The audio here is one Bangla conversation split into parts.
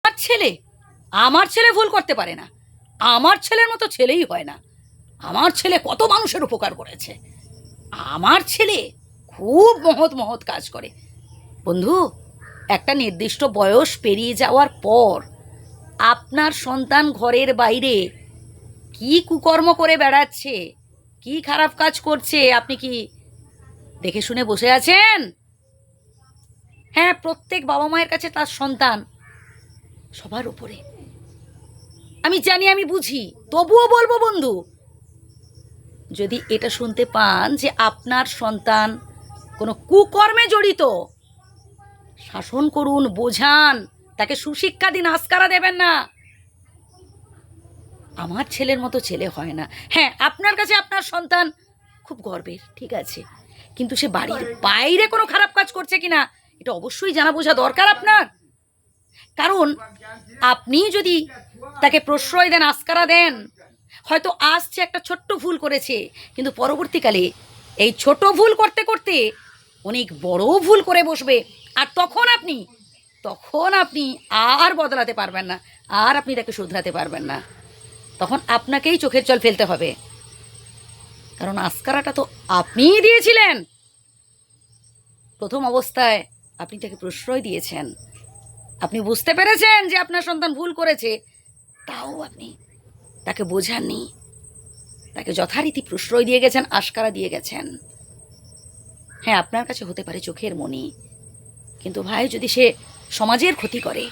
আমার ছেলে ভুল করতে পারে না, আমার ছেলের মতো ছেলেই হয় না। আমার ছেলে কত মানুষের উপকার করেছে, আমার ছেলে খুব মহৎ মহৎ কাজ করে। বন্ধু, একটা নির্দিষ্ট বয়স পেরিয়ে যাওয়ার পর আপনার সন্তান ঘরের বাইরে কি কুকর্ম করে বেড়াচ্ছে, কি খারাপ কাজ করছে, আপনি কি দেখে শুনে বসে আছেন? হ্যাঁ, প্রত্যেক বাবা মায়ের কাছে তার সন্তান সবার উপরে। আমি জানি, আমি বুঝি, তবুও বলবো বন্ধু, যদি এটা শুনতে পান যে আপনার সন্তান কোনো কুকর্মে জড়িত, শাসন করুন, বোঝান, তাকে সুশিক্ষা দিন, আস্কারা দেবেন না। আমার ছেলের মতো ছেলে হয় না। হ্যাঁ, আপনার কাছে আপনার সন্তান খুব গর্বের, ঠিক আছে, কিন্তু সে বাড়ির বাইরে কোনো খারাপ কাজ করছে কিনা এটা অবশ্যই জানা বোঝা দরকার আপনার। কারণ আপনি যদি তাকে প্রশ্রয় দেন, আস্কারা দেন, হয়তো আসছে একটা ছোট্ট ভুল করেছে, কিন্তু পরবর্তীকালে এই ছোট ভুল করতে করতে অনেক বড় ভুল করে বসবে, আর তখন আপনি আর বদলাতে পারবেন না, আর আপনি তাকে শুধরাতে পারবেন না। তখন আপনাকেই চোখের জল ফেলতে হবে, কারণ আস্কারাটা তো আপনিই দিয়েছিলেন। প্রথম অবস্থায় আপনি তাকে প্রশ্রয় দিয়েছেন, আপনি বুঝতে পেরেছেন যে আপনার সন্তান ভুল করেছে, তাও আপনি তাকে বোঝাননি, তাকে যথারীতি প্রশ্রয় দিয়ে গেছেন, আস্কারা দিয়ে গেছেন। হ্যাঁ, আপনার কাছে হতে পারে চোখের মণি, কিন্তু ভাই, যদি সে সমাজের ক্ষতি করে,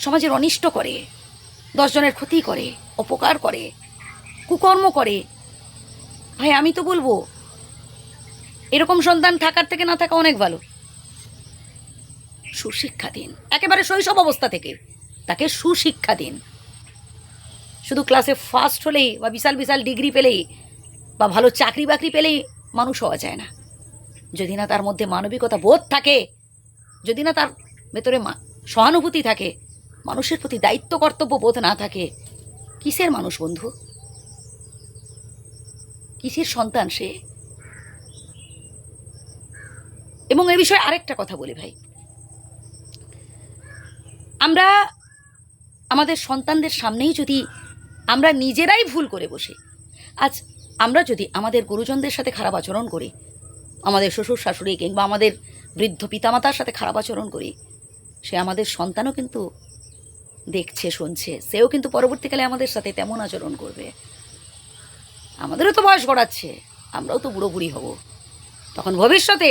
সমাজের অনিষ্ট করে, 10 জনের ক্ষতি করে, অপকার করে, কুকর্ম করে, ভাই আমি তো বলবো এরকম সন্তান থাকার থেকে না থাকা অনেক ভালো। সুশিক্ষা দিন, একেবারে শৈশব অবস্থা থেকে তাকে সুশিক্ষা দিন। শুধু ক্লাসে ফার্স্ট হলেই বা বিশাল বিশাল ডিগ্রি পেলেই বা ভালো চাকরি বাকরি পেলেই মানুষ হওয়া যায় না। যদি না তার মধ্যে মানবিকতা বোধ থাকে, যদি না তার ভেতরে সহানুভূতি থাকে, মানুষের প্রতি দায়িত্ব কর্তব্য বোধ না থাকে, কিসের মানুষ বন্ধু? কিসের সন্তান সে? এবং এ বিষয়ে আরেকটা কথা বলি ভাই, আমরা আমাদের সন্তানদের সামনেই যদি আমরা নিজেরাই ভুল করে বসি, আজ আমরা যদি আমাদের গুরুজনদের সাথে খারাপ আচরণ করি, আমাদের শ্বশুর শাশুড়ি কিংবা আমাদের বৃদ্ধ পিতামাতার সাথে খারাপ আচরণ করি, সে আমাদের সন্তানও কিন্তু দেখছে, শুনছে, সেও কিন্তু পরবর্তীকালে আমাদের সাথে তেমন আচরণ করবে। আমাদেরও তো বয়স গড়াচ্ছে, আমরাও তো বুড়ো বুড়ি হব, তখন ভবিষ্যতে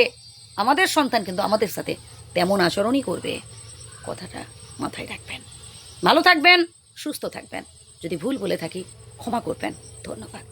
আমাদের সন্তান কিন্তু আমাদের সাথে তেমন আচরণই করবে। কথাটা মাথায় রাখবেন। ভালো থাকবেন, সুস্থ থাকবেন। যদি ভুল বলে থাকি ক্ষমা করবেন। ধন্যবাদ।